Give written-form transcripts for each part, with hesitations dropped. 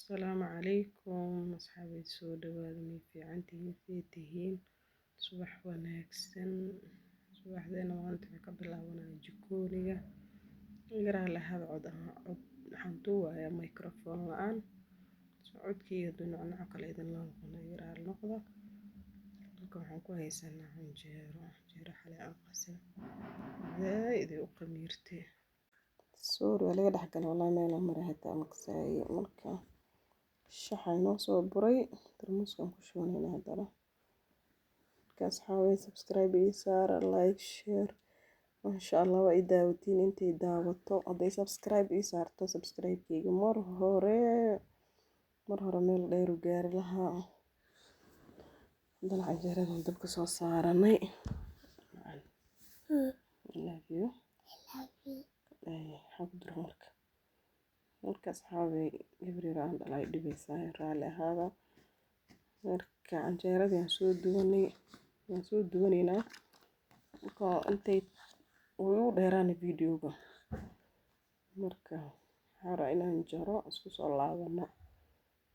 السلام عليكم أصحابي soo dhawaada may fiicantihiin sidee tihiin subax wanaagsan subaxdeena maanta waxaa ka bilaabanaya jikoniga yaraa lahada cod waxaan duubayaa microphone la-aan codkeyga dhinaca kale idin la noqonayo yaraa noqda halka waxaan ku haysanaa canjeero xalay aan qasay zaaid ay u qamiirtay soor waa laga dhex galay wallahi meel aan maray hataa ma kasaayi marka shaxa inoo soo buray tarmuuskan ku shubanayna haddana markaas waxaa waye subscribe ii saara like share masha allah waa i daawatiin intay daawato hadday subscribe ii saarto subscribe-keyga mar hore meel dheer u gaari lahaa haddana canjeeradan dabka soo saaranay love you waxaa ku jira markaas waxaa waye gabar yar aan dhalay dhibaysaa raalli ahaada marka canjeeradii aan soo duwanaynaa marka intay way u dheeraanay videoga marka waxaa rabaa inaan jaro isku soo laabano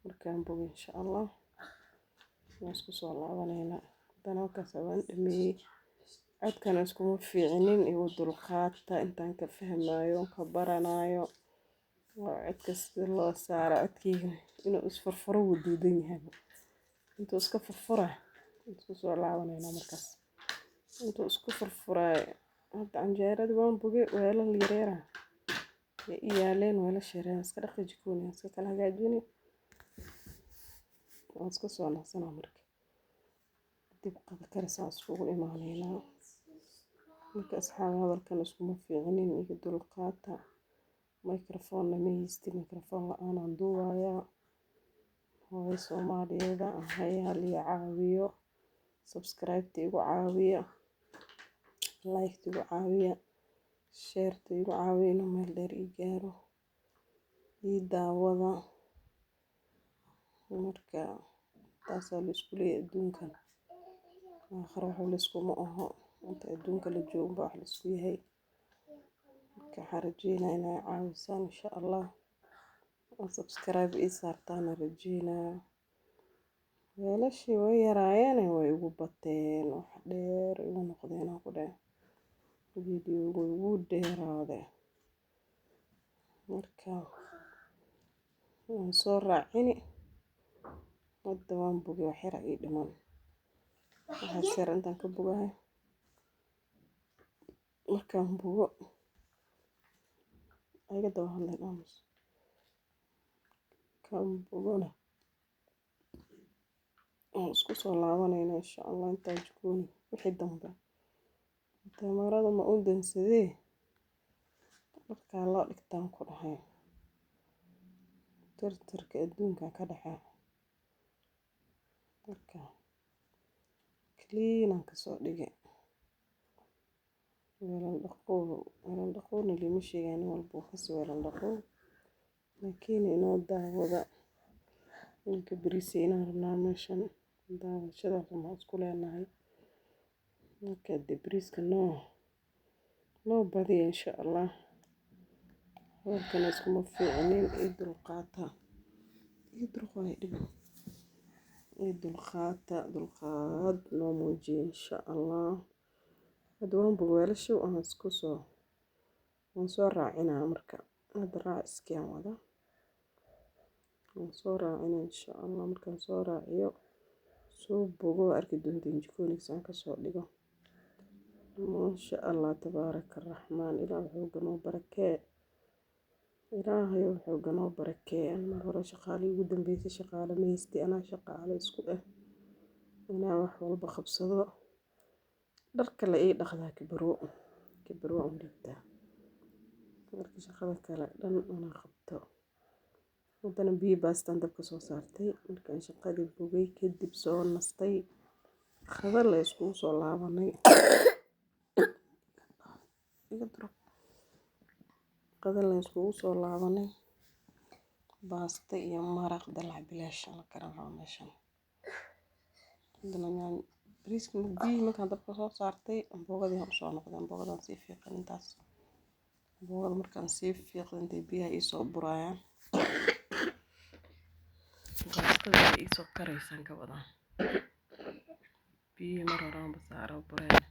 markaan bogo insha allah waan isku soo laabanayna haddana halkaas waan dhameeyey codkana iskuma fiicinin igu dulqaata intaan ka fahmayo ka baranayo waa codka sida loo saaro codkeyga inuu isfurfuro wuu diidan yahay intuu iska furfura isku soo laabanayna markaas intuu isku furfuraay hadda canjeeradii waan bogay weelal yaryara i yaaleen weelasha yaryar iska dhaqi jikoni iska kala hagaajini waan iska soo nasanaa marka dib qada karis aan iskugu imaanaynaa marka asxaab hadalkan iskuma fiicinin iga dulqaata microphone ma haysti microphone la-aan aan duubayaa hooyo soomaaliyeeda hayaa liga caawiyo subscribe-ta igu caawiya like-ta igu caawiya share-ta igu caawiya inuu meel dheer ii gaaro ii daawada marka taasaa la isku leeyahay adduunkan aakhiro wax layskuma aho inta adduunka la joogo baa wax la isku yahay marka waxaan rajeynaa inay caawisaan insha allah oo subscribe ii saartaan rajeynaa weelashii way yaraayeen way igu bateen wax dheer igu noqdeen aan ku dhahay videogu igu dheeraade marka waan soo raacini hadda waan bogay wax yar ii dhiman waxaas yar intaan ka bogahay markaan bogo ayaga daba hadleen aamus kan bogona waan isku soo laabanayna insha allah intaa jikoni wixii dambe tamarada ma u dansadee dharkaa loo dhigtaan ku dhahay tirtirka adduunka ka dhaxaa marka clean aan kasoo dhigay weelal dhaqowna lima sheegaan walbo kas weelal dhaqow laakiin inoo daawada ilka bariisa inaan rabnaa meeshan daawashada ma isku leenahay marka bariiska noo badiya insha allah halkan iskuma fiicinin ii dulqaata dulqaad noo muujiya insha allah hadda waan bogo weelasha waan soo raacinaa marka hadda raac iskiyaan wada waan soo raacina insha allah markaan soo raaciyo soo bogo arki doontiin jikoniga saan kasoo dhigo maasha allah tabaaraka raxmaan ilaahay wuxuu ganoo barakee ilaahay wuxuu ganoo barakee mar hore shaqaale ugu dambeysay shaqaale ma haystay anaa shaqaale isku ah inaa wax walba qabsado dharka la ii dhaqdaa kibaro aan dhigtaa marka shaqada kale dhan anaa qabto haddana biyo baastaan dabka soo saartay markaan shaqadii bogay kadib soo nastay qada la iskugu soo laabanay baasta iyo maraq dalac bilaash la karan rabo meeshan haddana bariiska biyo markaan dabka soo saartay amboogadii aan usoo noqday amboogadaan sii fiiqan intaas amboogada markaan sii fiiqday intay biyaha ii soo buraayaan baastada ay soo karaysan ka badan biyo mar horaan basaaro bureen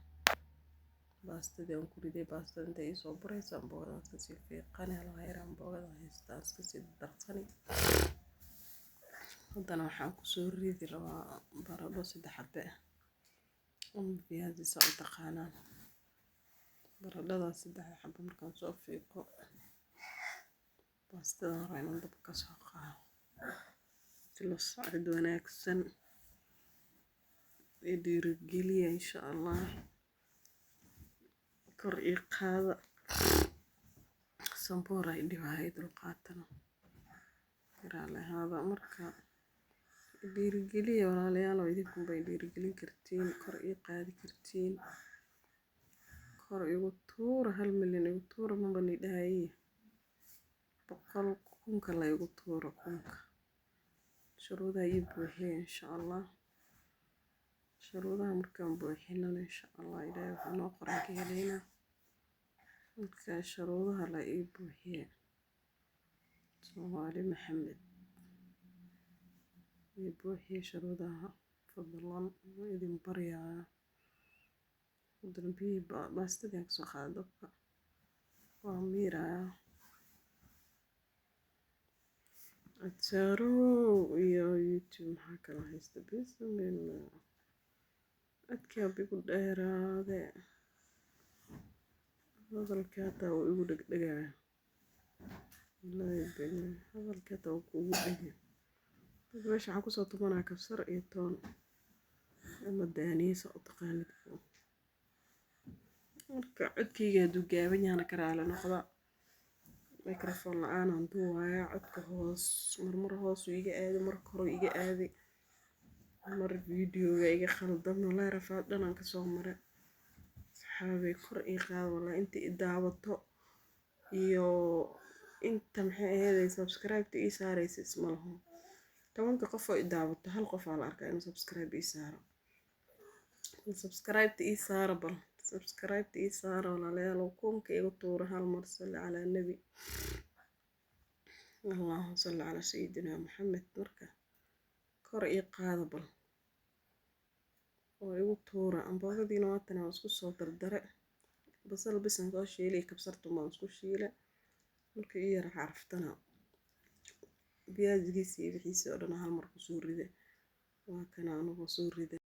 baastadii aan ku riday baastada intay soo buraysan boogada iska sii fiiqani hal heeraan boogada haystaa iska sii darsani haddana waxaan ku soo ridi rabaa baradho 3 xabbe viazi saa u taqaanaan baradhadaas 3 xabbe markaan soo fiiqo baastada hore inaan dabka ka soo qaado la socod wanaagsan dhiirigeliya insha allah kor ii qaada sambuur ay dhibahay dulqaatana hada marka dhiirigeliya walaalayaal oo idinku bay dhiirigelin kartiin kor ii qaadi kartiin kor igu tuura 1 milyan igu tuura ma bani dhahay 100 kun kala igu tuura kunka shuruudaha ii buuxiya insha allah shuruudaha markaan buuxinana insha allah ilaahay wuxuu noo qoran ka helaynaa marka shuruudaha la ii buuxiya Soomaali Maxamed ii buuxiya shuruudaha fadlan idin baryaa haddana biyo baastadii aan kasoo qaado dabka waa miirayaa atsaaro iyo youtube maxaa kala haysta bismillah adkaa bigu dheeraade hadalka hataa wuu igu dhegdhegaya hadalka hataa wuu kugu dhegi meesha waxaan kusoo tumanaa kabsar iyo toon ama daaniisa u taqaanid marka codkayga hadduu gaaban yahana ka raali noqda microphone la-aan aan duubayaa codka hoos marmar hoos uu iga aadi mar kor iga aadi mar videoga iga khaldamno la rafaad dhan aan kasoo maray saxaabay kor ii qaad walaa inta i daawato iyo inta maxay ahayd subscribe ii saaraysa isma laho 10 qof oo i daawato hal qof aa la arkaa inuu subscribe ii saaro subscribe ii saaro bal subscribe ii saaro walaalayaal kunka igu tuura hal mar salli ala nabi اللهم صل على سيدنا محمد marka kor ii qaada bal oo igu tuura ambogadiina waatan aan isku soo dardare basal bisan soo shiilay kabsartu ma isku shiilay marka ii yar xarftana viazigiisa iyo wixiisa oo dhan hal mar ku soo riday waa kana anigu soo riday